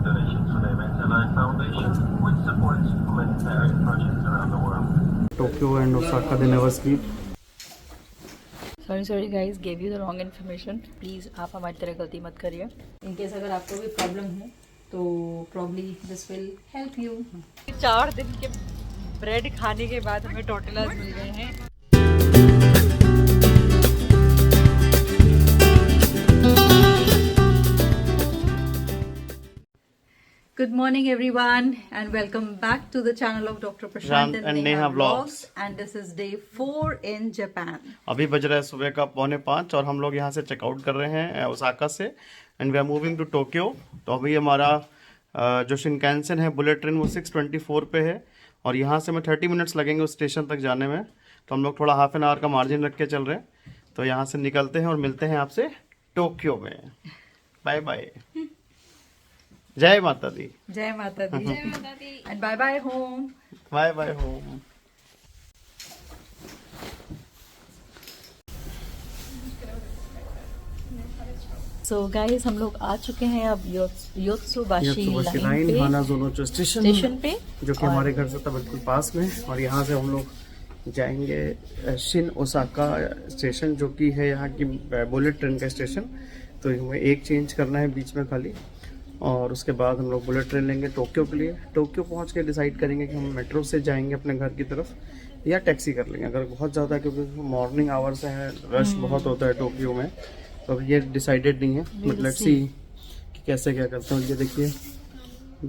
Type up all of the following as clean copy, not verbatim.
donations for the Mental Life Foundation, which supports humanitarian projects around the world. Tokyo and Osaka, they never sleep. Sorry guys, gave you the wrong information. Please आप हमारी तरह गलती मत करिए। In case अगर आपको भी problem हो तो probably this will help you. 4 दिन के ब्रेड खाने के बाद हमें टोर्टिलाज मिल गए हैं। Good morning everyone and welcome back to the channel of Dr. Prashant and Neha Vlogs and this is day 4 in Japan. अभी बज रहा है सुबह का 4:45 और हम लोग यहाँ से चेकआउट कर रहे हैं ओसाका से and we are moving to Tokyo. तो अभी हमारा जो शिनकानसेन है बुलेट ट्रेन वो 6:24 पे है और यहाँ से हमें 30 मिनट्स लगेंगे उस स्टेशन तक जाने में। तो हम लोग थोड़ा हाफ एन आवर का मार्जिन रख के चल रहे हैं। तो यहाँ से निकलते हैं और मिलते हैं आपसे टोक्यो में। Bye bye. जय माता दी। जय माता दी। जय माता दी and bye bye home. Bye bye home. So guys हम लोग आ चुके हैं अब योत्सुबाशी लाइन पे, हानाजोनो स्टेशन पे, जो कि हमारे घर से तो बिल्कुल पास में। और यहाँ से हम लोग जाएंगे शिन ओसाका स्टेशन जो कि है यहाँ की बुलेट ट्रेन का स्टेशन। तो हमें एक चेंज करना है बीच में खाली और उसके बाद हम लोग बुलेट ट्रेन लेंगे टोक्यो के लिए। टोक्यो पहुँच के डिसाइड करेंगे कि हम मेट्रो से जाएंगे अपने घर की तरफ या टैक्सी कर लेंगे अगर बहुत ज़्यादा, क्योंकि मॉर्निंग आवर्स है, रश बहुत होता है टोक्यो में। तो अब ये डिसाइडेड नहीं है, बट लेट्स सी कि कैसे क्या करते हैं। ये देखिए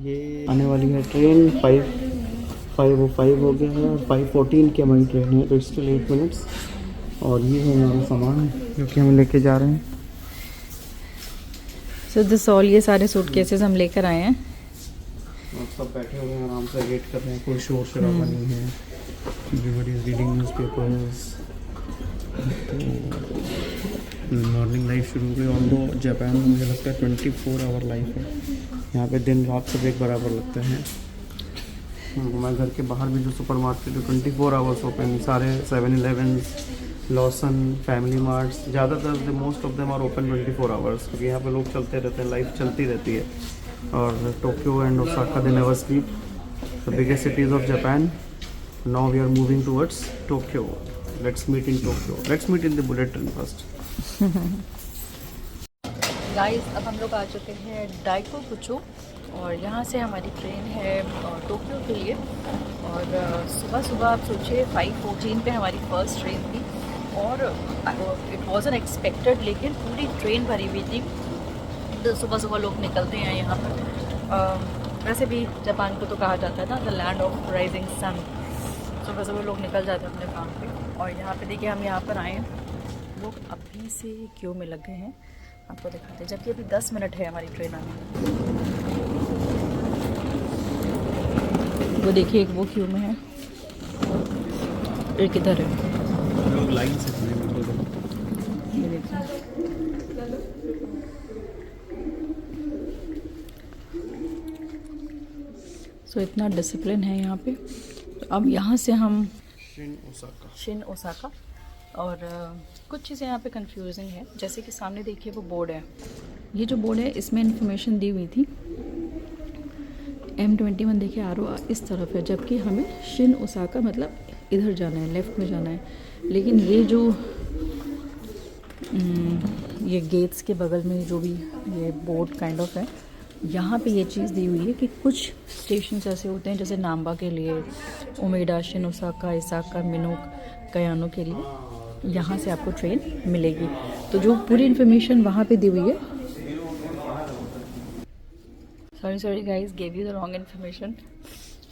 ये आने वाली है ट्रेन 5:05 हो गया है और 5:14 की हमारी ट्रेन है। तो स्टिल 8 मिनट्स। और ये है हमारा सामान जो कि हम लेके जा रहे हैं। सो दिस ऑल, ये सारे सूटकेसेस हम लेकर आए हैं और सब बैठे हुए हैं आराम से वेट कर रहे हैं, कोई शोर शराबा नहीं है। Everybody is reading newspapers. Morning life शुरू हो गई। और दो जापान में मुझे लगता है 24 आवर लाइफ है यहाँ पे, दिन रात सब एक बराबर लगते हैं। हमारे घर के बाहर भी जो सुपर मार्केट है 24 आवर्स ओपन, सारे 7-Eleven, लॉसन, फैमिली मार्ट्स, ज़्यादातर most of them are open 24 hours, क्योंकि यहाँ पे लोग चलते रहते हैं, लाइफ चलती रहती है। और Tokyo and Osaka they never sleep, the biggest cities of Japan. Now we are moving towards Tokyo. Let's meet in Tokyo, let's meet in the bullet train first. Guys अब हम लोग आ चुके हैं डाइकोकुचो और यहाँ से हमारी ट्रेन है टोक्यो के लिए। और सुबह सुबह आप सोचिए 5:14 पे हमारी फर्स्ट ट्रेन थी और इट वॉज़न एक्सपेक्टेड, लेकिन पूरी ट्रेन भरी हुई थी। तो सुबह सुबह लोग निकलते हैं यहाँ पर। वैसे भी जापान को तो कहा जाता है ना the land of rising sun. सुबह सुबह लोग निकल जाते हैं अपने काम पे। और यहाँ पे देखिए हम यहाँ पर आए हैं, लोग अभी से क्यू में लग गए हैं। आपको दिखाते हैं, जबकि अभी 10 मिनट है हमारी ट्रेन आने में। वो देखिए एक वो क्यू में है, एक इधर है, लोग लाइन से खड़े हैं। ये देखिए। सो इतना डिसिप्लिन है यहाँ पे। तो अब यहाँ से हम शिन ओसाका। और कुछ चीज़ें यहाँ पे कंफ्यूजिंग है, जैसे कि सामने देखिए वो बोर्ड है। ये जो बोर्ड है इसमें इंफॉर्मेशन दी हुई थी M21 देखिए आरो इस तरफ है, जबकि हमें शिन ओसाका मतलब इधर जाना है, लेफ़्ट में जाना है। लेकिन ये जो ये गेट्स के बगल में जो भी ये बोर्ड काइंड ऑफ है, यहाँ पे ये चीज़ दी हुई है कि कुछ स्टेशन ऐसे होते हैं जैसे नाम्बा के लिए, उमेडा, शिन ओसाका, इसाका, मिनोक, कयानो के लिए यहाँ से आपको ट्रेन मिलेगी। तो जो पूरी इन्फॉर्मेशन वहाँ पे दी हुई है। Sorry guys, gave you the wrong information.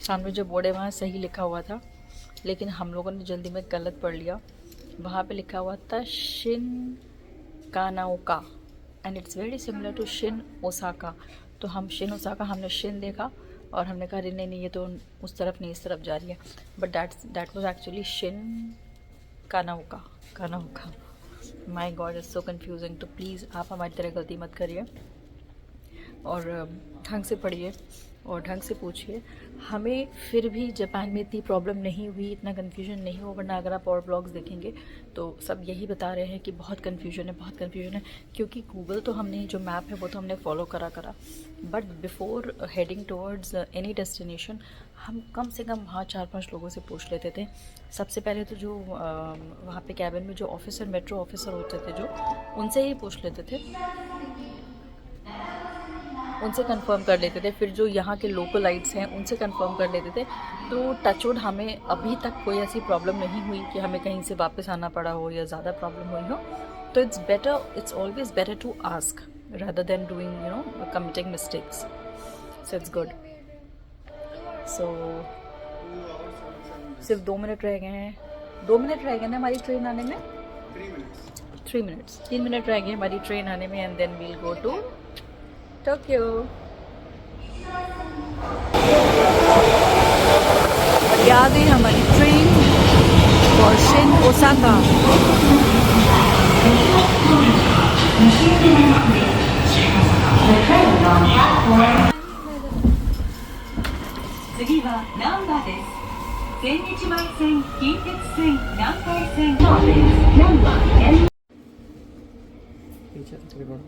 सामने जो बोर्ड है वहाँ सही लिखा हुआ था, लेकिन हम लोगों ने जल्दी में गलत पढ़ लिया। वहाँ पे लिखा हुआ था Shin Kanaoka and it's very similar to Shin Osaka. तो हम शिन ओसाका, हमने शिन देखा और हमने कहा नहीं नहीं ये तो उस तरफ नहीं इस तरफ जा रही है, but that was actually Shin Kanaoka. My God is so confusing. तो प्लीज़ आप हमारी तरह गलती मत करिए और ढंग से पढ़िए और ढंग से पूछिए। हमें फिर भी जापान में इतनी प्रॉब्लम नहीं हुई, इतना कन्फ्यूजन नहीं हो, वरना अगर आप और ब्लॉग्स देखेंगे तो सब यही बता रहे हैं कि बहुत कन्फ्यूजन है, बहुत कन्फ्यूजन है। क्योंकि गूगल तो हमने जो मैप है वो तो हमने फॉलो करा but before heading towards any destination हम कम से कम वहाँ 4-5 लोगों से पूछ लेते थे। सबसे पहले तो जो वहाँ पे कैबिन में जो ऑफिसर, मेट्रो ऑफिसर होते थे जो, उनसे ही पूछ लेते थे, उनसे कंफर्म कर लेते थे। फिर जो यहाँ के लोकलाइट्स हैं उनसे कंफर्म कर लेते थे। तो टचवुड हमें अभी तक कोई ऐसी प्रॉब्लम नहीं हुई कि हमें कहीं से वापस आना पड़ा हो या ज़्यादा प्रॉब्लम हुई हो। तो it's always better to ask rather than doing committing mistakes, so it's good. So सिर्फ 2 मिनट रह गए हैं, 2 मिनट रह गए ना हमारी ट्रेन आने में, 3 मिनट्स 3 मिनट रह गए हमारी ट्रेन आने में, and then we'll go to Tokyo. और आ गई हमारी ट्रेन फॉर शिन ओसाका। पीछे तकरीबन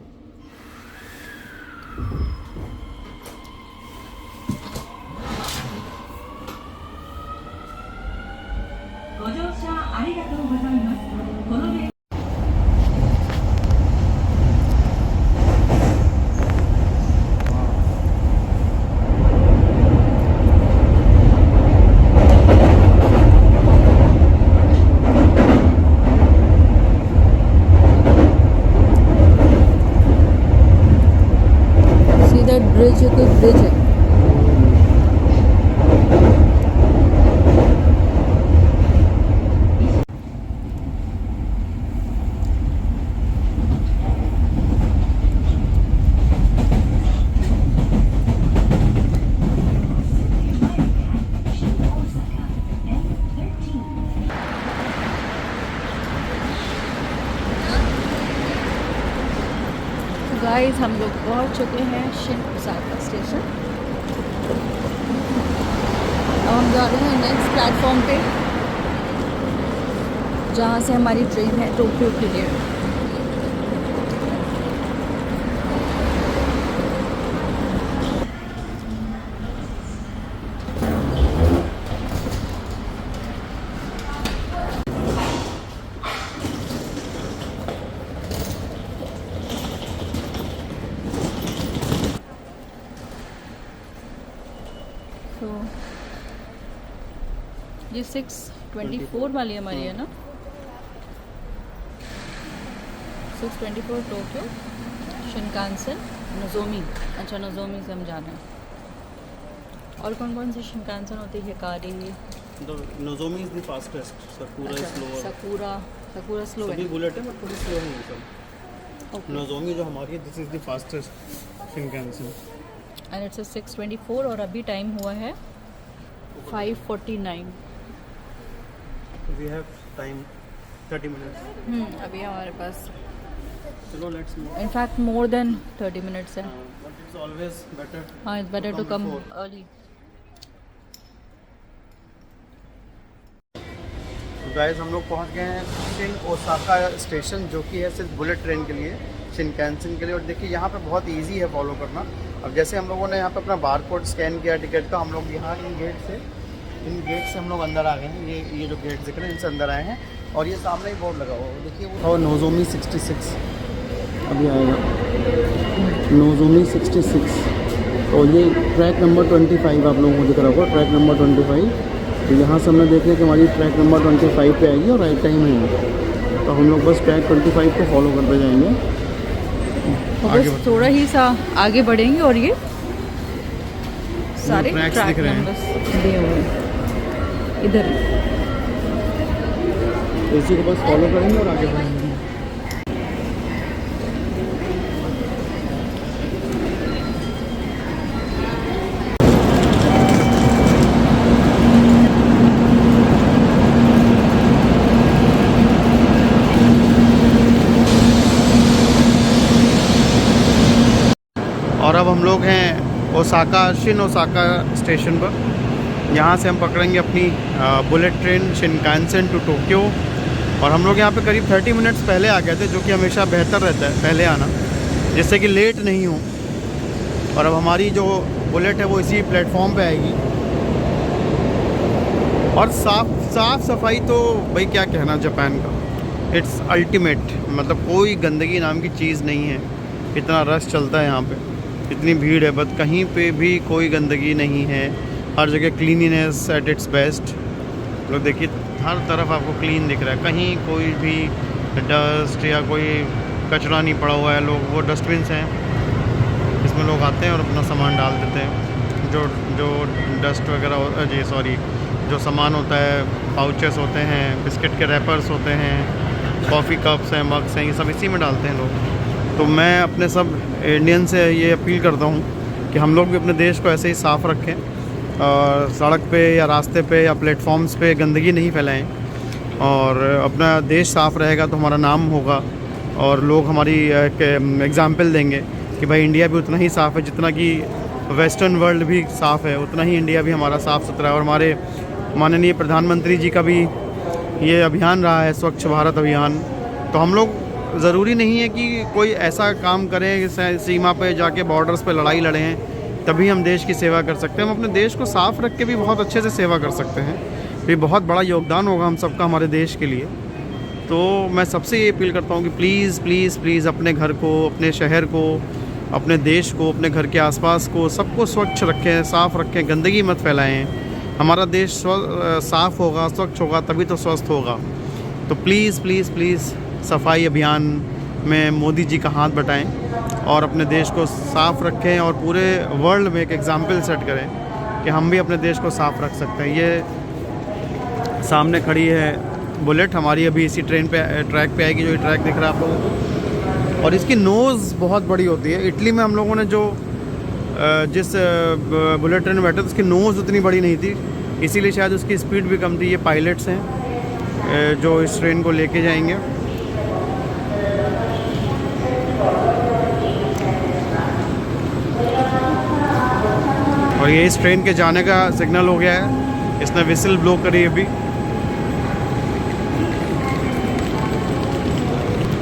ご乗車ありがとうございます。この電 ब्रिज, कोई ब्रिज है। गाइस हम लोग पहुंच चुके हैं शिन ओसाका स्टेशन। अब हम जा रहे हैं नेक्स्ट प्लेटफॉर्म पे, जहाँ से हमारी ट्रेन है टोक्यो के लिए। तो ये 6:24 वाली हमारी है ना, 6:24 टोक्यो शिनकानसेन नोजोमी। अच्छा, नोजोमी से हम जा रहे हैं। और कौन कौन सी शिनकानसेन होती है? Hikari, Nozomi is the fastest, sakura is slower. Sakura slow है, सभी बुलेट है बट थोड़ी स्लो है सब। नोजोमी जो हमारी है, this is the fastest shinkansen. And it's 6:24 और अभी टाइम हुआ है 5:49। We have time 30 minutes. अभी हमारे पास चलो let's move. In fact more than 30 minutes है। But it's always better. हाँ, it's better to come early. Guys हम लोग पहुंच गए हैं शिन ओसाका स्टेशन, जो कि है सिर्फ बुलेट ट्रेन के लिए, शिनकानसेन के लिए। और देखिए यहाँ पे बहुत इजी है फॉलो करना। अब जैसे हम लोगों ने यहाँ पे अपना बार कोड स्कैन किया टिकट का, हम लोग यहाँ इन गेट से हम लोग अंदर आ गए हैं। ये जो गेट दिख रहे हैं इनसे अंदर आए हैं। और ये सामने ही बोर्ड लगा हुआ है, देखिए वो नोजोमी 66 अभी आएगा, नोजोमी 66। और ये ट्रैक नंबर 25 आप लोगों को दिख रहा होगा, ट्रैक नंबर 25। तो यहाँ से हमने देखा कि हमारी ट्रैक नंबर 25 पे आएगी और राइट टाइम है। तो हम लोग बस ट्रैक 25 को फॉलो करते जाएंगे, बस थोड़ा ही सा आगे बढ़ेंगे और ये सारे ट्रैक्स ट्रैक दिख रहे हैं। नंबर्स दिए हुए हैं इधर। इसी को बस फॉलो करेंगे और आगे बढ़ेंगे। और अब हम लोग हैं ओसाका शिन ओसाका स्टेशन पर। यहाँ से हम पकड़ेंगे अपनी bullet train Shinkansen to Tokyo. और हम लोग यहाँ पे करीब 30 मिनट्स पहले आ गए थे, जो कि हमेशा बेहतर रहता है पहले आना, जिससे कि लेट नहीं हो। और अब हमारी जो बुलेट है वो इसी प्लेटफॉर्म पे आएगी। और साफ़ सफाई तो भाई क्या कहना जापान का, इट्स अल्टीमेट। मतलब कोई गंदगी नाम की चीज़ नहीं है। इतना रश चलता है यहाँ पे, इतनी भीड़ है, बट कहीं पे भी कोई गंदगी नहीं है। हर जगह क्लीनिनेस एट इट्स बेस्ट। लोग देखिए हर तरफ आपको क्लीन दिख रहा है, कहीं कोई भी डस्ट या कोई कचरा नहीं पड़ा हुआ है। लोग वो डस्टबिन हैं, इसमें लोग आते हैं और अपना सामान डाल देते हैं। जो डस्ट वगैरह जी सॉरी जो सामान होता है, पाउचेस होते हैं, बिस्किट के रैपर्स होते हैं, कॉफ़ी कप्स हैं, मग्स हैं, ये सब इसी में डालते हैं लोग। तो मैं अपने सब इंडियन से ये अपील करता हूँ कि हम लोग भी अपने देश को ऐसे ही साफ़ रखें। सड़क पे या रास्ते पे या प्लेटफॉर्म्स पे गंदगी नहीं फैलाएं। और अपना देश साफ़ रहेगा तो हमारा नाम होगा और लोग हमारी एग्ज़ाम्पल देंगे कि भाई इंडिया भी उतना ही साफ़ है जितना कि वेस्टर्न वर्ल्ड भी साफ़ है, उतना ही इंडिया भी हमारा साफ़ सुथरा है। और हमारे माननीय प्रधानमंत्री जी का भी ये अभियान रहा है, स्वच्छ भारत अभियान। तो हम लोग ज़रूरी नहीं है कि कोई ऐसा काम करें, सीमा पे जाके बॉर्डर्स पे लड़ाई लड़ें तभी हम देश की सेवा कर सकते हैं। हम अपने देश को साफ़ रख के भी बहुत अच्छे से सेवा कर सकते हैं। ये बहुत बड़ा योगदान होगा हम सबका हमारे देश के लिए। तो मैं सबसे ये अपील करता हूँ कि प्लीज़ प्लीज़ प्लीज़ अपने घर को, अपने शहर को, अपने देश को, अपने घर के आसपास को, सबको स्वच्छ रखें, साफ़ रखें, गंदगी मत फैलाएं। हमारा देश साफ़ होगा, स्वच्छ होगा तभी तो स्वस्थ होगा। तो प्लीज़ प्लीज़ प्लीज़ सफाई अभियान में मोदी जी का हाथ बटाएं और अपने देश को साफ़ रखें और पूरे वर्ल्ड में एक एग्ज़ाम्पल सेट करें कि हम भी अपने देश को साफ़ रख सकते हैं। ये सामने खड़ी है बुलेट हमारी, अभी इसी ट्रेन पे ट्रैक पे आएगी, जो ये ट्रैक दिख रहा है आप लोगों को। और इसकी नोज़ बहुत बड़ी होती है। इटली में हम लोगों ने जो जिस बुलेट ट्रेन में बैठे थे उसकी नोज़ उतनी बड़ी नहीं थी, इसीलिए शायद उसकी स्पीड भी कम थी। ये पायलट्स हैं जो इस ट्रेन को लेके जाएंगे। और ये इस ट्रेन के जाने का सिग्नल हो गया है, इसने विसिल ब्लो करी अभी।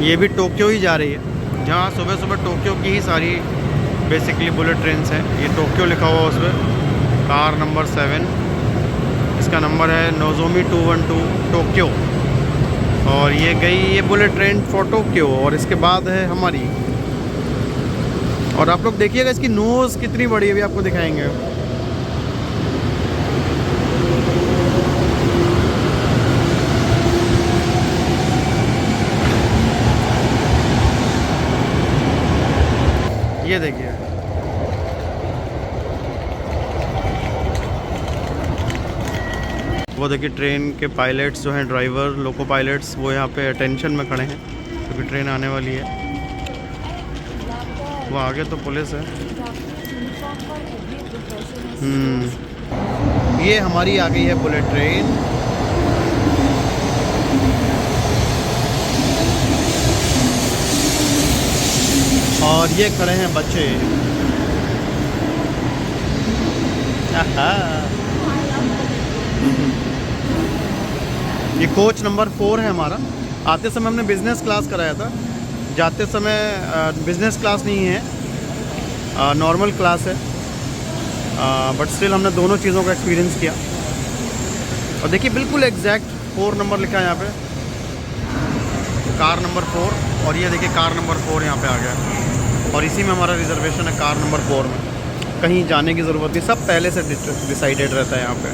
ये भी टोक्यो ही जा रही है, जहाँ सुबह सुबह टोक्यो की ही सारी बेसिकली बुलेट ट्रेन्स हैं। ये टोक्यो लिखा हुआ उस पर, कार नंबर 7, इसका नंबर है नोजोमी 212 टोक्यो। और ये गई ये बुलेट ट्रेन फॉर टोक्यो। और इसके बाद है हमारी। और आप लोग देखिएगा इसकी नोज़ कितनी बड़ी है, अभी आपको दिखाएंगे। ये देखिए, वो देखिए ट्रेन के पायलट्स जो हैं, ड्राइवर, लोको पायलट्स, वो यहाँ पे अटेंशन में खड़े हैं क्योंकि ट्रेन आने वाली है। वो आगे तो पुलिस है। ये हमारी आ गई है बुलेट ट्रेन। और ये खड़े हैं बच्चे। ये कोच नंबर 4 है हमारा। आते समय हमने बिज़नेस क्लास कराया था, जाते समय बिज़नेस क्लास नहीं है, नॉर्मल क्लास है, बट स्टिल हमने दोनों चीज़ों का एक्सपीरियंस किया। और देखिए बिल्कुल एग्जैक्ट 4 नंबर लिखा है यहाँ पे, कार नंबर 4। और ये देखिए कार नंबर 4 यहाँ पे आ गया और इसी में हमारा रिजर्वेशन है कार नंबर 4 में। कहीं जाने की ज़रूरत नहीं, सब पहले से डिसाइडेड रहता है यहाँ पे।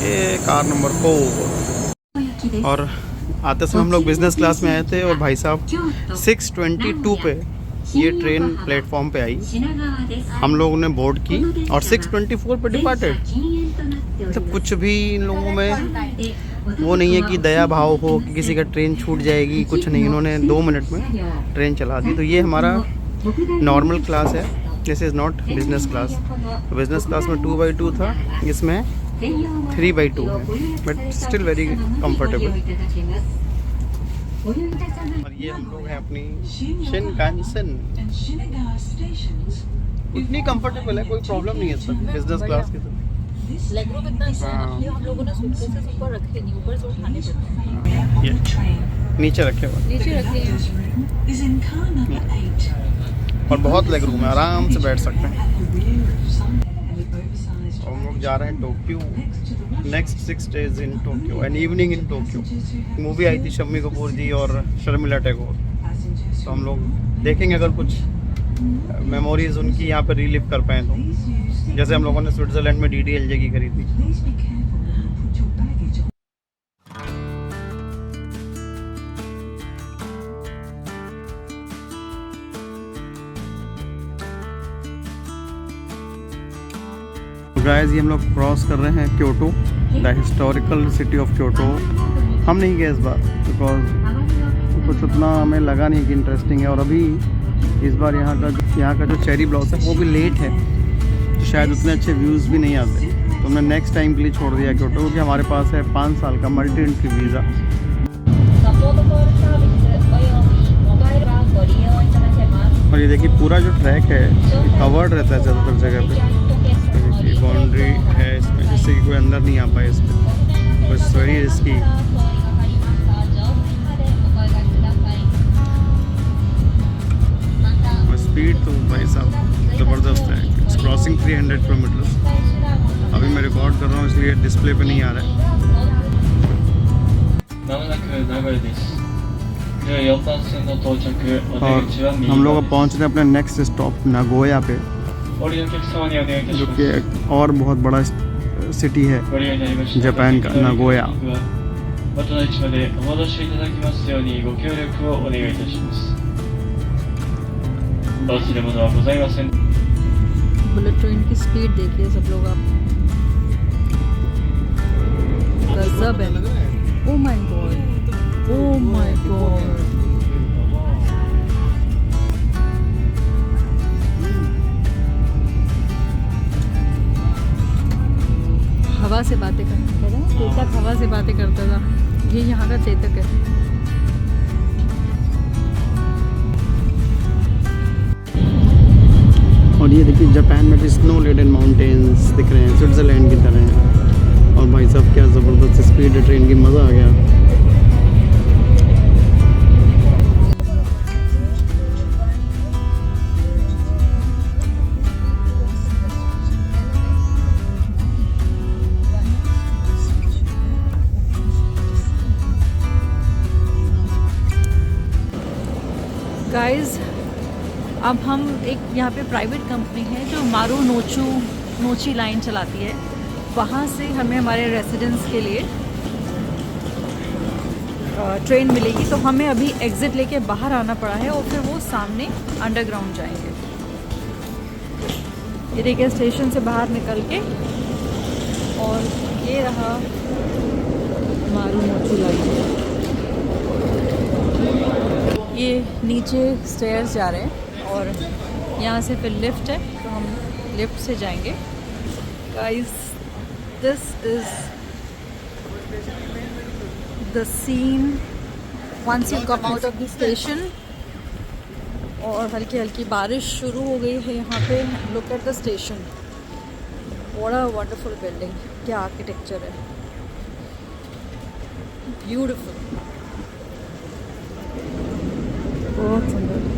ये कार नंबर 4। और आते समय हम लोग बिज़नेस क्लास में आए थे और भाई साहब 6:22 पे ये ट्रेन प्लेटफॉर्म पे आई, हम लोगों ने बोर्ड की और 6:24 पे डिपार्टेड। मतलब कुछ भी इन लोगों में वो नहीं है कि दया भाव हो कि किसी का ट्रेन छूट जाएगी, कुछ नहीं। इन्होंने 2 मिनट में ट्रेन चला दी। तो ये हमारा नॉर्मल क्लास है, this is not business class. तो बिज़नेस क्लास में 2/2 था, इसमें 3/2 है, बट स्टिल वेरी कंफर्टेबल। और ये हम लोग हैं अपनी शिनकानसेन। उतनी कंफर्टेबल है, कोई प्रॉब्लम नहीं है इसमें बिजनेस क्लास की तरह। लेग रूम इतना अच्छा है, इसलिए हम लोगों ने सूटकेसेस ऊपर रखे नहीं, ऊपर से उठाने पड़ते हैं। ये नीचे रखे हुए नीचे रखे हैं। is in car number 8. और बहुत लेग रूम है, आराम से बैठ सकते हैं। The rear of some heavy oversized और हम लोग जा रहे हैं Tokyo, next 6 days in Tokyo and evening in Tokyo. Movie आई थी शम्मी कपूर जी और शर्मिला टैगोर, तो हम लोग देखेंगे अगर कुछ मेमोरीज उनकी यहाँ पे रीलिव कर पाए तो, जैसे हम लोगों ने स्विट्ज़रलैंड में DDLJ की करी थी। Please be careful and put your baggage on. Guys ये हम लोग क्रॉस कर रहे हैं Kyoto, the historical city of Kyoto. हम नहीं गए इस बार बिकॉज कुछ उतना हमें लगा नहीं कि इंटरेस्टिंग है, और अभी इस बार यहाँ का जो चेरी ब्लॉसम है वो भी लेट है, तो शायद उतने अच्छे व्यूज़ भी नहीं आते, तो हमने नेक्स्ट टाइम के लिए छोड़ दिया क्योटो, क्योंकि हमारे पास है 5 साल का मल्टी एंट्री वीज़ा। और ये देखिए पूरा जो ट्रैक है कवर्ड रहता है ज़्यादातर जगह पे, देखिए बाउंड्री है इसमें, जिससे कि कोई अंदर नहीं आ पाए इस पर, बस वेरी रिस्की। स्पीड तो भाई साहब ज़बरदस्त है, इट्स क्रॉसिंग 300 किलोमीटर्स। अभी मैं रिकॉर्ड कर रहा हूँ इसलिए डिस्प्ले पे नहीं आ रहा है। まもなく名古屋です。14番線の到着、お出 और 口は右 हम लोग 側 अब です。 पहुँच रहे हैं अपने नेक्स्ट स्टॉप नागोया पे, お降りのお客様にお願いいたし जो ます कि एक और बहुत बड़ा सिटी है ご利用になりました जापान का 名古屋。 元の位置までお戻しいただきますようにご協力をお願いいたします。お忘れ物はございません。 बुलेट ट्रेन की स्पीड देखिए सब लोग आप, गजब है। ओ my God, O my God. हवा से बातें करता था, चेतक हवा से बातें करता था, ये यहाँ का चेतक है। और ये देखिए जापान में भी स्नो लेडन माउंटेन्स दिख रहे हैं, स्विट्ज़रलैंड की तरह हैं। और भाई साहब क्या ज़बरदस्त स्पीड है ट्रेन की, मज़ा आ गया। गाइस अब हम एक यहाँ पे प्राइवेट कंपनी है जो मारू नोची लाइन चलाती है, वहाँ से हमें हमारे रेसिडेंट्स के लिए ट्रेन मिलेगी। तो हमें अभी एग्ज़िट लेके बाहर आना पड़ा है और फिर वो सामने अंडरग्राउंड जाएंगे। ये देखिए स्टेशन से बाहर निकल के, और ये रहा मारू नोची लाइन। ये नीचे स्टेयर्स जा रहे हैं और यहाँ से फिर लिफ्ट है, तो हम लिफ्ट से जाएंगे। Guys this is the scene once you come out of the station. और हल्की हल्की बारिश शुरू हो गई है यहाँ पे। Look at the station, what a wonderful building, क्या आर्किटेक्चर है, ब्यूटीफुल, बहुत सुंदर।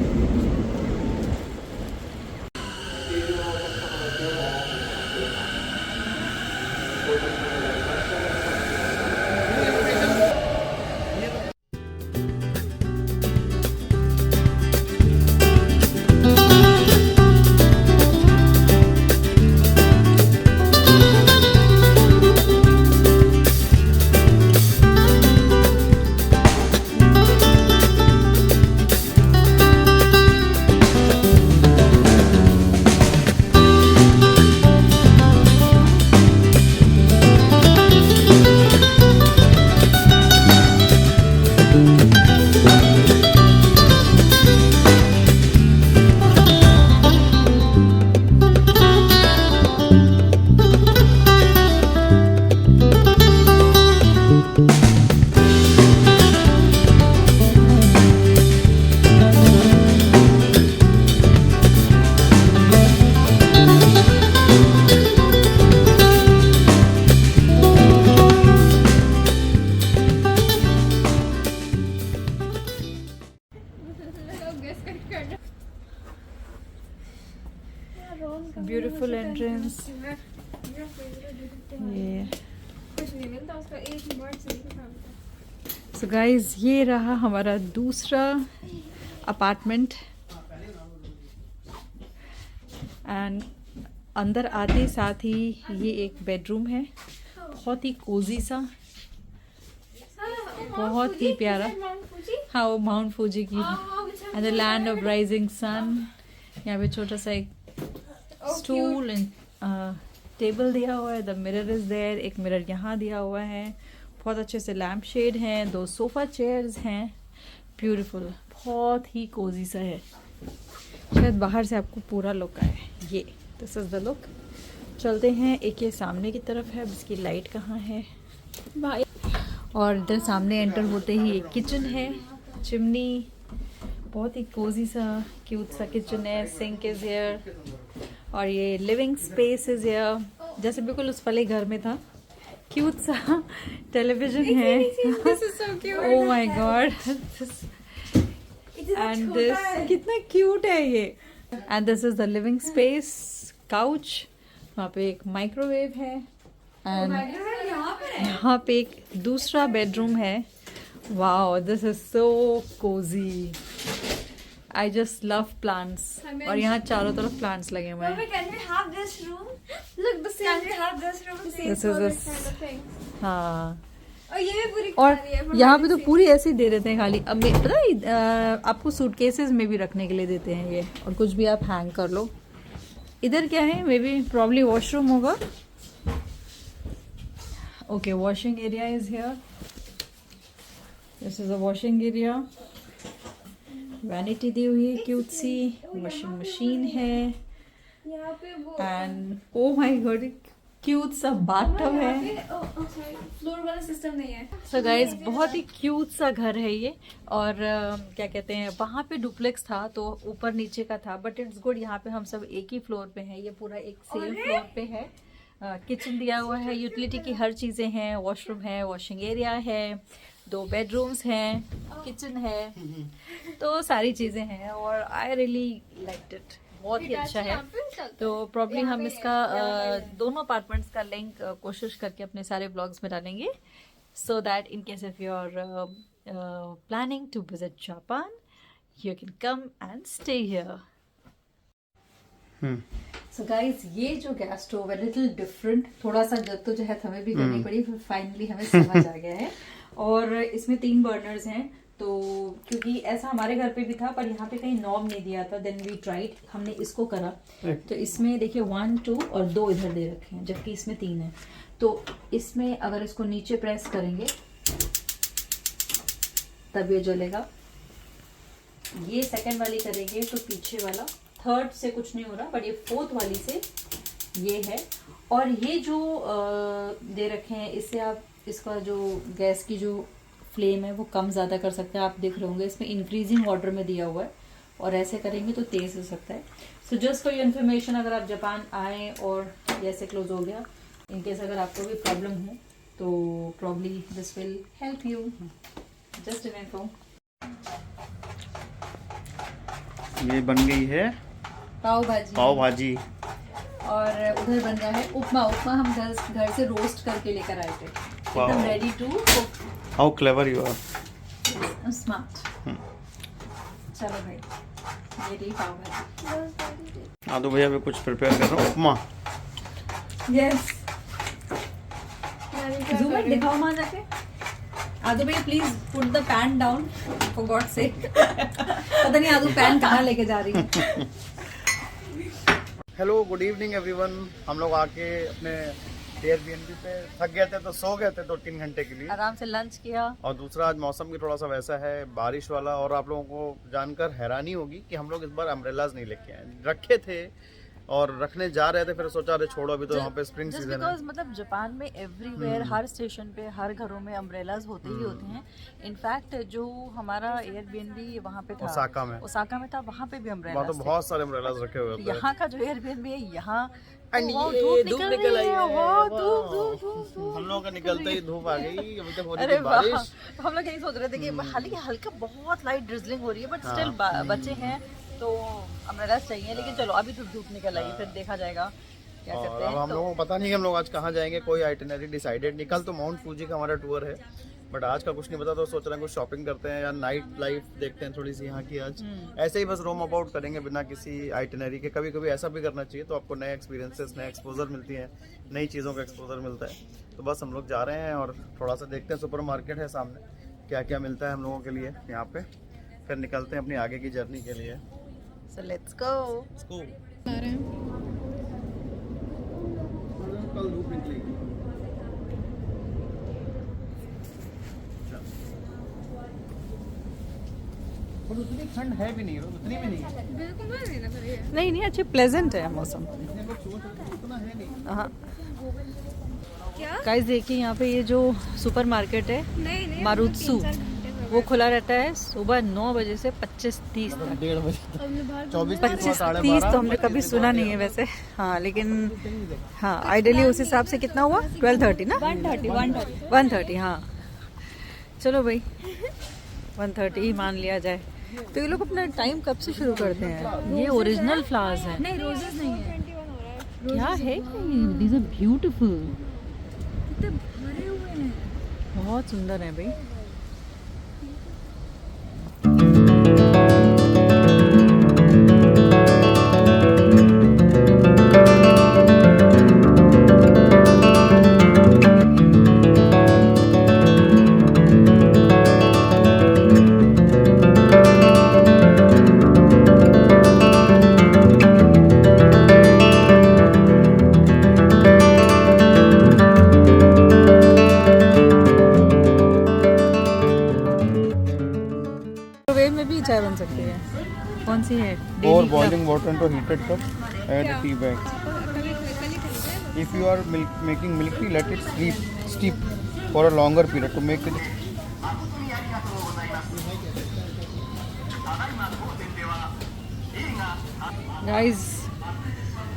Beautiful entrance. ये सो गाइज, ये रहा हमारा दूसरा अपार्टमेंट एंड अंदर आते साथ ही ये एक बेडरूम है, बहुत ही कोजी सा, बहुत ही प्यारा। हाँ, वो माउंट फूजी की and the land of rising sun. यहाँ पे छोटा सा एक स्टूल एंड टेबल दिया हुआ है। द मिरर इज देयर, एक मिरर यहाँ दिया हुआ है। बहुत अच्छे से लैम्प शेड हैं, 2 सोफा चेयर्स हैं। ब्यूटीफुल, बहुत ही कोजी सा है। शायद बाहर से आपको पूरा लुक आए। ये दिस इज द लुक। चलते हैं, एक ये सामने की तरफ है, इसकी लाइट कहाँ है भाई। और इधर सामने एंटर होते ही एक किचन है, चिमनी, बहुत ही कोजी सा क्यूट सा किचन है। सिंक इज हियर और ये लिविंग स्पेस इज हियर, जैसे बिल्कुल उस वाले घर में था। क्यूट सा टेलीविजन है। Oh my God, and this कितना क्यूट है ये। And this is the living space, couch, वहाँ पे एक माइक्रोवेव है एंड यहाँ पे एक दूसरा बेडरूम है। Wow, this is so cosy. I just love plants. और यहाँ चारों तरफ प्लांट्स लगे हुए हैं। हाँ, और यहाँ पे तो पूरी ऐसे ही दे देते हैं खाली। अब पता है आपको सूटकेसेस में भी रखने के लिए देते हैं ये, और कुछ भी आप हैंग कर लो। इधर क्या है, मे बी प्रॉब्ली वॉशरूम होगा। Okay, washing area is here. This is a washing area. Vanity दी हुई है क्यूट सी, वॉशिंग मशीन है and oh my God, cute सा बाथटब है। फ्लोर वाला सिस्टम नहीं है। सो गाइज, बहुत ही क्यूट सा घर है ये। और क्या कहते हैं, वहाँ पे डुप्लेक्स था तो ऊपर नीचे का था, बट इट्स गुड। यहाँ पे हम सब एक ही फ्लोर पे हैं, ये पूरा एक सेम फ्लोर पे है। किचन दिया हुआ है, यूटिलिटी की हर चीज़ें हैं, वॉशरूम है, वॉशिंग एरिया है, 2 बेडरूम्स हैं, किचन है, तो सारी चीज़ें हैं। और आई रियली लाइक्ड इट, बहुत ही अच्छा है। तो प्रॉब्ली हम इसका दोनों अपार्टमेंट्स का लिंक कोशिश करके अपने सारे ब्लॉग्स में डालेंगे, so that in case if you are planning to visit Japan, you can come and stay here. So guys, ये जो गैस स्टोव है लिटिल डिफरेंट, थोड़ा सा जद्दोजहद हमें भी करनी पड़ी, फिर फाइनली हमें समझ आ गया है। और इसमें 3 बर्नर्स हैं, तो क्योंकि ऐसा हमारे घर पे भी था पर यहाँ पे कहीं नॉब नहीं दिया था, देन वी ट्राइड, हमने इसको करा। तो इसमें देखिए 1, 2 और 2 इधर दे रखे हैं, जबकि इसमें 3 है। तो इसमें अगर इसको नीचे प्रेस करेंगे तब ये जलेगा। ये सेकंड वाली करेंगे तो पीछे वाला, थर्ड से कुछ नहीं हो रहा, बट ये 4th वाली से ये है। और ये जो दे रखे हैं, इससे आप इसका जो गैस की जो फ्लेम है वो कम ज़्यादा कर सकते हैं। आप देख रहे होंगे इसमें इंक्रीजिंग ऑर्डर में दिया हुआ है, और ऐसे करेंगे तो तेज़ हो सकता है। So just for your information, अगर आप जापान आए और ये ऐसे क्लोज हो गया, इनकेस अगर आपको भी प्रॉब्लम हो तो probably this will help you. Just inform. ये बन गई है पाव भाजी और उधर बन रहा है उपमा। उपमा हम घर से रोस्ट करके लेकर आए थे, एकदम ready to cook. How clever you are, smart. चलो भाई, ये रही पाव भाजी। आदू भैया भी कुछ प्रिपेयर कर रहा हूँ, उपमा। यस, जूम इन दिखाओ वहाँ जाके। आदू भैया please put the pen down for God sake. पता नहीं आदू पैन कहाँ लेके जा रही है। Hello, good evening everyone. हम लोग आके अपने एयरबीएनबी पे थक गए थे तो सो गए थे 2-3 घंटे के लिए। आराम से लंच किया। और दूसरा, आज मौसम भी थोड़ा सा वैसा है, बारिश वाला। और आप लोगों को जानकर हैरानी होगी कि हम लोग इस बार अम्ब्रेलाज नहीं लेके आए। रखे थे और रखने जा रहे थे, फिर सोचा अरे छोड़ो, अभी तो वहाँ पे स्प्रिंग सीजन है। मतलब जापान में एवरीवेयर, हर स्टेशन पे, हर घरों में अम्ब्रेलाज होते ही होते हैं। इनफैक्ट जो हमारा एयरबीएनबी वहाँ पे था, ओसाका में था, वहाँ पे भी अम्ब्रेलाज वहाँ तो बहुत सारे अम्ब्रेलाज रखे हुए थे। यहाँ का जो एयरबीएनबी है, यहाँ धूप निकल आई है। हम लोगों का निकलते ही धूप आ गई। अभी तक हो रही थी बारिश। हम लोग यही सोच रहे थे कि हालांकि हल्का बहुत लाइट ड्रिजलिंग हो रही है, बट स्टिल बच्चे हैं तो अम्ब्रेलाज चाहिए। लेकिन चलो, अभी तो धूप निकल आई, फिर देखा जाएगा। क्या और करते अब हैं। हम लोगों को पता नहीं कि हम लोग आज कहाँ जाएंगे, कोई आइटिनरी डिसाइडेड नहीं। कल तो माउंट फूजी का हमारा टूर है, बट आज का कुछ नहीं पता, तो सोच रहे हैं कुछ शॉपिंग करते हैं या नाइट लाइफ देखते हैं थोड़ी सी यहाँ की आज। ऐसे ही बस रोम अबाउट करेंगे बिना किसी आइटिनरी के। कभी कभी ऐसा भी करना चाहिए, तो आपको नए एक्सपीरियंसेस, नए एक्सपोजर मिलती हैं, नई चीज़ों का एक्सपोजर मिलता है। तो बस हम लोग जा रहे हैं और थोड़ा सा देखते हैं, सुपर मार्केट है सामने, क्या क्या मिलता है हम लोगों के लिए यहाँ पे, फिर निकलते हैं अपनी आगे की जर्नी के लिए। So let's go. कल धूप निकलेगी। पर उतनी ठंड है भी नहीं, उतनी भी नहीं है। बिल्कुल नहीं लग रही है। नहीं अच्छे प्लेजेंट है मौसम। जितने लोग सोच रहे हैं उतना है नहीं। हाँ क्या? गाइस देखिए यहाँ पे ये जो सुपर मार्केट है नहीं मारुत्सु, 3-4 घंटे में वो खुला रहता है सुबह 9 बजे से 25:30 तक। 1:30 बजे हमने बाहर 24 25:30 तो हमने कभी सुना नहीं है वैसे, हाँ लेकिन हाँ आइडियली उस हिसाब से कितना हुआ 12:30 ना 1:30 हाँ चलो भाई 1:30 ही मान लिया जाए। तो ये लोग अपना टाइम कब से शुरू करते हैं? ये ओरिजिनल फ्लावर्स हैं, नहीं रोजेस नहीं है। क्या है दीज आर ब्यूटीफुल, कितने भरे हुए हैं। बहुत सुंदर है भाई। में भी चाय बन सकती है, कौन सी है? Pour Daily boiling water into heated cup, add tea bag. If you are making milk tea, let it steep for a longer period to make it. Guys,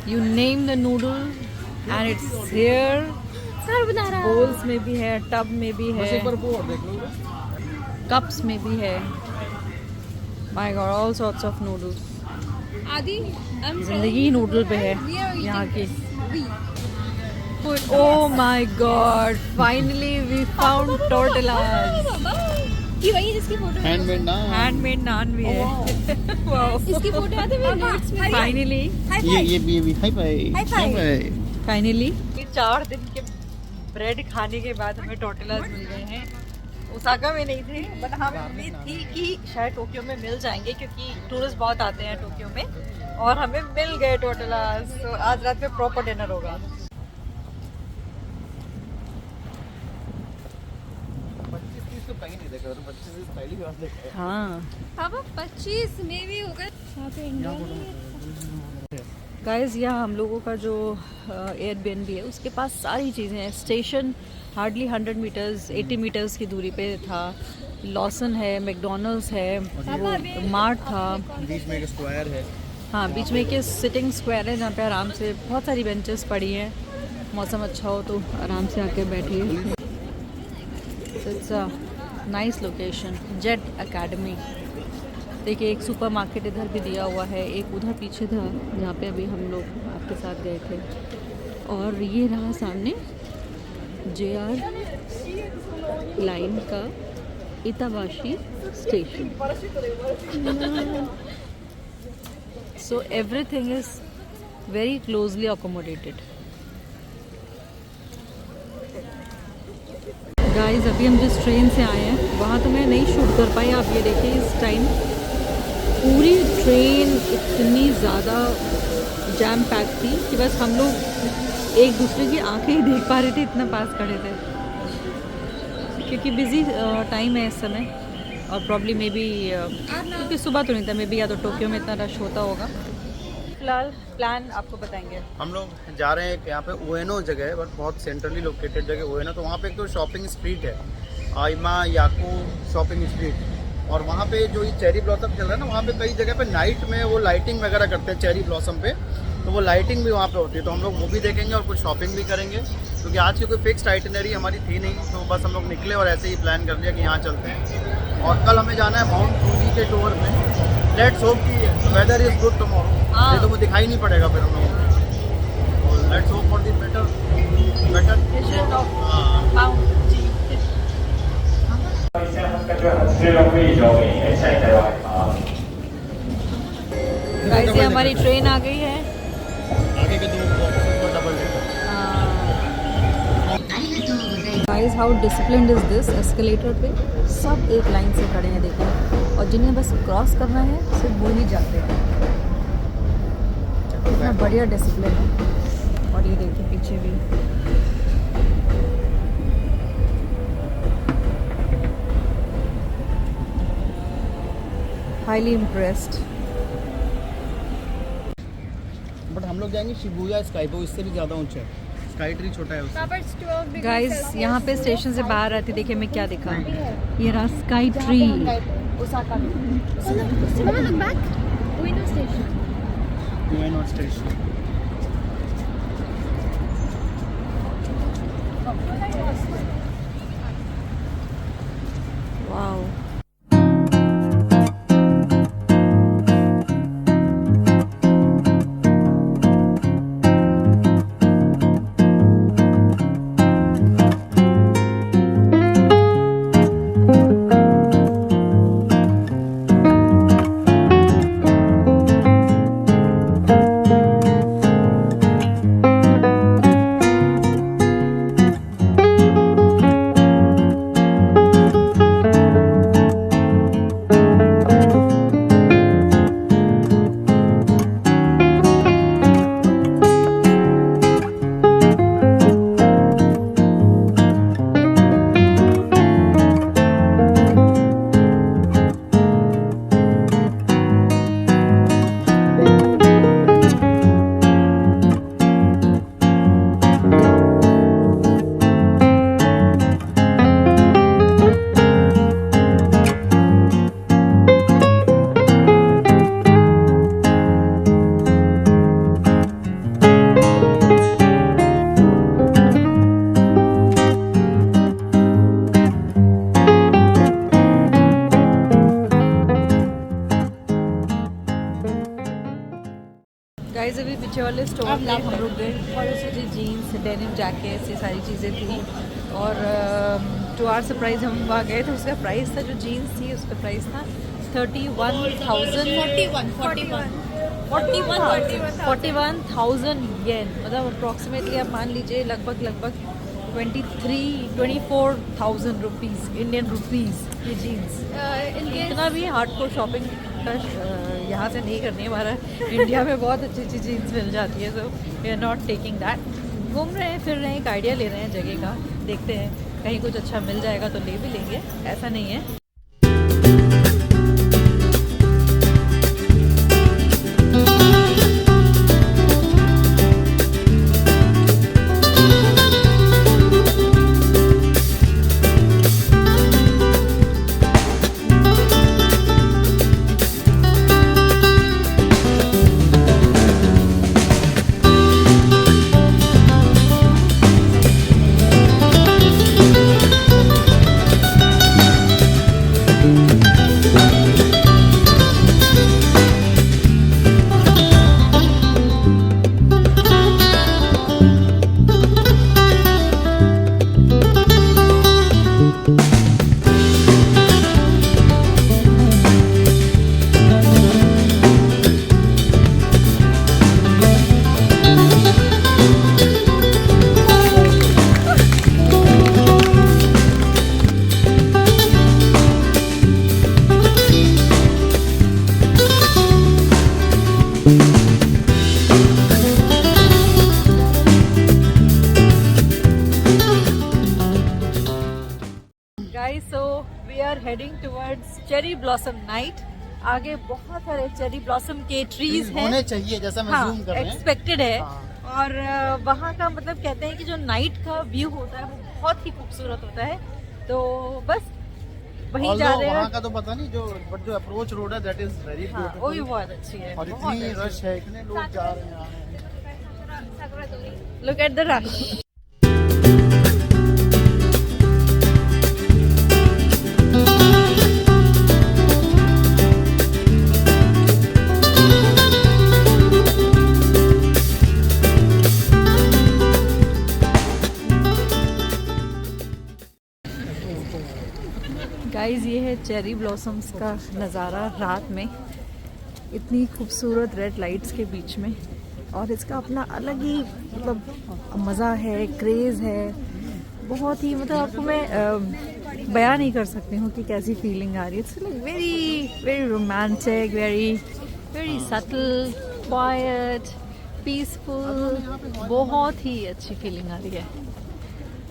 you name the noodle and it's here. Bowls में भी है, tub में भी है, cups में भी है। My God, all sorts of noodles. आदि जिंदगी नूडल पे है यहाँ की। Oh my God! Finally we found tortillas. ये वही जिसकी photo Handmade na. Handmade naan भी है। Wow. इसकी फोटो आती है मेरे नोट्स में। Finally, ये भी हाई फाई। फाइनली 4 दिन के ब्रेड खाने के बाद हमें टोर्टिलाज मिल गए हैं। ओसाका में नहीं थे, बट हमें उम्मीद थी कि शायद टोक्यो में मिल जाएंगे, क्योंकि टूरिस्ट बहुत आते हैं टोक्यो में, और हमें मिल गए टोर्टिलाज। तो आज रात में प्रॉपर डिनर होगा। 25-30 तो कहीं नहीं देखा, 25-30 पहली बार देखा है। हाँ पापा 25 में भी होगा। यहाँ पे इंडिया में गाइस, यहाँ हम लोगों का जो एयरबीएनबी है उसके पास सारी चीज़ें हैं। स्टेशन हार्डली 100 मीटर्स 80 मीटर्स की दूरी पे था। लॉसन है, मैकडोनल्ड्स है, वो मार्ट था, बीच में एक स्क्वायर है। हाँ बीच में एक सिटिंग स्क्वायर है जहाँ पे आराम से बहुत सारी बेंचेस पड़ी हैं। मौसम अच्छा हो तो आराम से आके बैठिए। It's a nice location. Jet academy. देखिए एक सुपर मार्केट इधर भी दिया हुआ है, एक उधर पीछे था जहाँ पे अभी हम लोग आपके साथ गए थे, और ये रहा सामने JR लाइन का Itabashi station. So everything is very closely accommodated. Guys, अभी हम जिस ट्रेन से आए हैं वहाँ तो मैं नहीं शूट कर पाई। आप ये देखिए इस टाइम पूरी ट्रेन इतनी ज़्यादा जैम पैक थी कि बस हम लोग एक दूसरे की आंखें ही देख पा रहे थे, इतना पास खड़े थे। क्योंकि बिज़ी टाइम है इस समय, और प्रॉब्ली मे बी क्योंकि सुबह तो नहीं था, मे बी या तो टोक्यो में इतना रश होता होगा। फिलहाल प्लान आपको बताएंगे। हम लोग जा रहे हैं यहाँ पे उएनो जगह है, बट बहुत सेंट्रली लोकेटेड जगह उएनो। तो वहाँ पे एक तो शॉपिंग स्ट्रीट है, आइमा याकू शॉपिंग स्ट्रीट, और वहाँ पे जो ये चेरी ब्लॉसम चल रहा है ना, वहाँ पे कई जगह पे नाइट में वो लाइटिंग वगैरह करते हैं चेरी ब्लॉसम पे, तो वो लाइटिंग भी वहाँ पे होती है। तो हम लोग वो भी देखेंगे और कुछ शॉपिंग भी करेंगे, क्योंकि आज की कोई फिक्स्ड आइटिनरी हमारी थी नहीं, तो बस हम लोग निकले और ऐसे ही प्लान कर लिया कि यहाँ चलते हैं। और कल हमें जाना है माउंट फूजी के टूर में। लेट्स होप कि वेदर इज गुड टुमारो। ये तो वो दिखाई नहीं पड़ेगा फिर हम लोगों को। Let's guys how disciplined is this. Escalator पे सब एक लाइन से खड़े हैं देखें, और जिन्हें बस क्रॉस करना है सिर्फ वो ही जाते हैं। इतना बढ़िया डिसिप्लिन है। और ये देखिए पीछे भी हाईली इम्प्रेस्ड। बट हम लोग जाएंगे शिबुया स्काई, वो इससे भी ज़्यादा ऊंचा है। स्काई ट्री छोटा है उससे। गाइस यहाँ पे स्टेशन से बाहर आती देखिए मैं क्या दिखा, ये रहा sky tree. Ueno station. Wow. Guys अभी पीछे वाले स्टोर पे हम लोग गए और उसमें जीन्स, डेनिम जैकेट्स, ये सारी चीज़ें थी। और टू आवर सरप्राइज हम वहाँ गए थे, उसका प्राइस था, जो जीन्स थी उसका प्राइस था 41,000 येन, मतलब अप्रॉक्सीमेटली आप मान लीजिए लगभग 24,000 रुपीज़, इंडियन रुपीज़ ये जीन्स। इतना भी हार्डकोर शॉपिंग यहाँ से नहीं करनी है, हमारा इंडिया में बहुत अच्छी अच्छी जीन्स मिल जाती है, so we are not taking that. घूम रहे हैं, फिर रहे हैं, एक आइडिया ले रहे हैं जगह का, देखते हैं कहीं कुछ अच्छा मिल जाएगा तो ले भी लेंगे, ऐसा नहीं है। So we are heading towards Cherry Blossom Night। आगे बहुत सारे चेरी ब्लॉसम के ट्रीज हैं, होने चाहिए, जैसा मैं जूम कर रहे हैं, एक्सपेक्टेड है। हाँ। और वहाँ का मतलब कहते हैं कि जो नाइट का व्यू होता है वो बहुत ही खूबसूरत होता है, तो बस वहीं जा रहे हैं। वहाँ का तो पता नहीं, जो अप्रोच रोड है दैट इज वेरी ब्यूटीफुल, वो भी बहुत अच्छी है, और इतनी रश है, इतने लोग जा रहे हैं। Look at the rush. Guys ये है चेरी ब्लॉसम्स का नज़ारा रात में, इतनी खूबसूरत रेड लाइट्स के बीच में, और इसका अपना अलग ही मतलब मज़ा है, क्रेज़ है। बहुत ही मतलब आपको मैं बयां नहीं कर सकती हूँ कि कैसी फीलिंग आ रही है। It's like very very romantic, very very subtle, quite, peaceful, बहुत ही अच्छी फीलिंग आ रही है।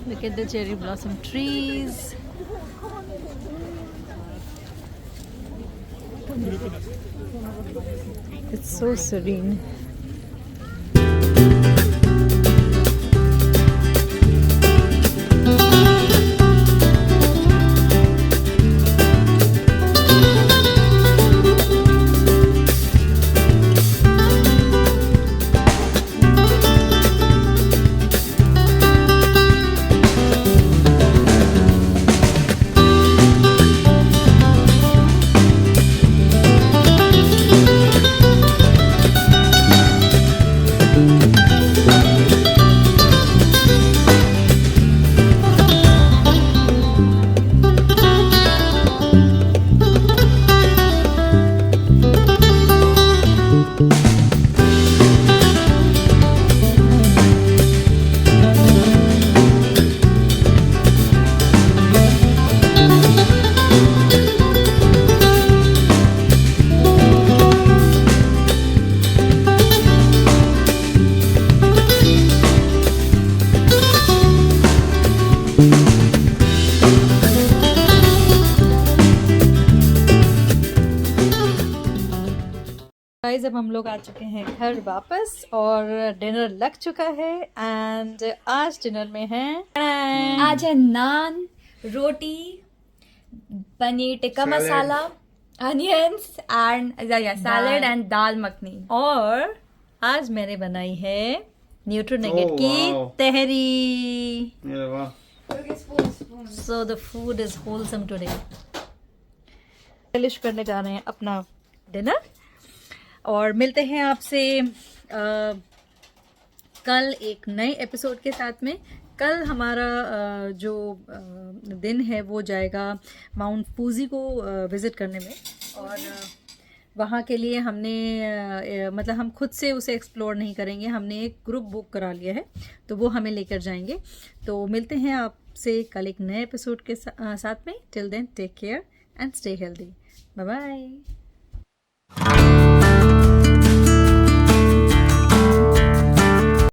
Look at the cherry blossom trees. It's so serene. Guys अब हम लोग आ चुके हैं घर वापस और डिनर लग चुका है। एंड आज डिनर में है आज है नान, रोटी, paneer tikka masala, onions and salad and दाल मखनी। और आज मैंने बनाई है न्यूट्रोनेगेट की वाह। तहरी। वाह, so the food is wholesome today. Finish करने जा रहे हैं अपना डिनर और मिलते हैं आपसे कल एक नए एपिसोड के साथ में। कल हमारा जो दिन है वो जाएगा माउंट फूजी को विज़िट करने में। और वहाँ के लिए हमने मतलब हम खुद से उसे एक्सप्लोर नहीं करेंगे, हमने एक ग्रुप बुक करा लिया है तो वो हमें लेकर जाएंगे। तो मिलते हैं आपसे कल एक नए एपिसोड के साथ में। Till then take care and stay healthy. Bye bye.